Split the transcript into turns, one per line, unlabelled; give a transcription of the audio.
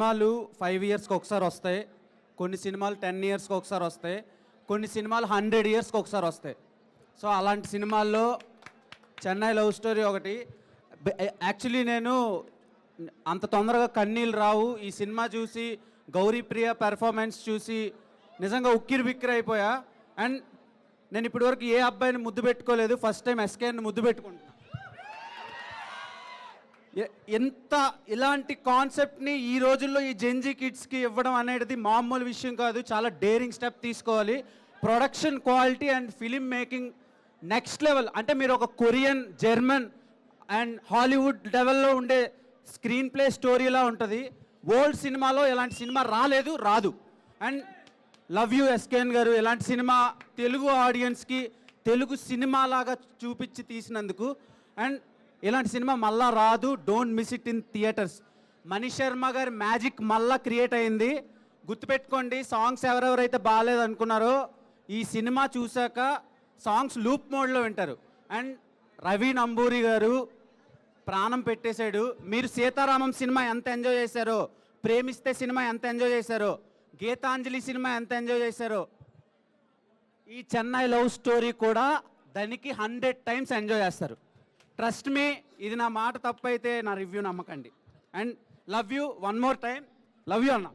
సినిమాలు 5 ఇయర్స్కి ఒకసారి వస్తాయి, కొన్ని సినిమాలు 10 ఇయర్స్కి ఒకసారి వస్తాయి, కొన్ని సినిమాలు 100 ఇయర్స్కి ఒకసారి వస్తాయి. సో అలాంటి సినిమాల్లో చెన్నై లవ్ స్టోరీ ఒకటి. యాక్చువల్లీ నేను అంత తొందరగా కన్నీళ్ళు రావు. ఈ సినిమా చూసి గౌరీప్రియ పెర్ఫార్మెన్స్ చూసి నిజంగా ఉక్కిరి బిక్కిరి అయిపోయా. అండ్ నేను ఇప్పటివరకు ఏ అబ్బాయిని ముద్దు పెట్టుకోలేదు, ఫస్ట్ టైం ఎస్కేని ముద్దు పెట్టుకుంటున్నాను. ఎంత ఇలాంటి కాన్సెప్ట్ని ఈ రోజుల్లో ఈ జెన్జీ కిడ్స్కి ఇవ్వడం అనేది మామూలు విషయం కాదు. చాలా డేరింగ్ స్టెప్ తీసుకోవాలి. Production quality and film making next level. అంటే మీరు ఒక కొరియన్, జర్మన్ అండ్ హాలీవుడ్ లెవెల్లో ఉండే స్క్రీన్ ప్లే స్టోరీలా ఉంటుంది. వరల్డ్ సినిమాలో ఇలాంటి సినిమా రాలేదు, రాదు. అండ్ లవ్ యూ ఎస్కేఎన్ గారు, ఇలాంటి సినిమా తెలుగు ఆడియన్స్కి తెలుగు సినిమాలాగా చూపించి తీసినందుకు. అండ్ ఇలాంటి సినిమా మళ్ళా రాదు. Don't miss it in theatres. Manish Sharma గారి మ్యాజిక్ మళ్ళా క్రియేట్ అయింది. గుర్తుపెట్టుకోండి, సాంగ్స్ ఎవరెవరైతే బాగాలేదు అనుకున్నారో ఈ సినిమా చూశాక సాంగ్స్ లూప్ మోడ్లో వింటారు. అండ్ రవి నంబూరి గారు ప్రాణం పెట్టేశాడు. మీరు సీతారామం సినిమా ఎంత ఎంజాయ్ చేశారో, ప్రేమిస్తే సినిమా ఎంత ఎంజాయ్ చేశారో, గీతాంజలి సినిమా ఎంత ఎంజాయ్ చేశారో, ఈ చెన్నై లవ్ స్టోరీ కూడా దానికి 100 టైమ్స్ ఎంజాయ్ చేస్తారు. ట్రస్ట్ మీ, ఇది నా మాట తప్పైతే నా రివ్యూ నమ్మకండి. And love you one more time. Love you అన్న.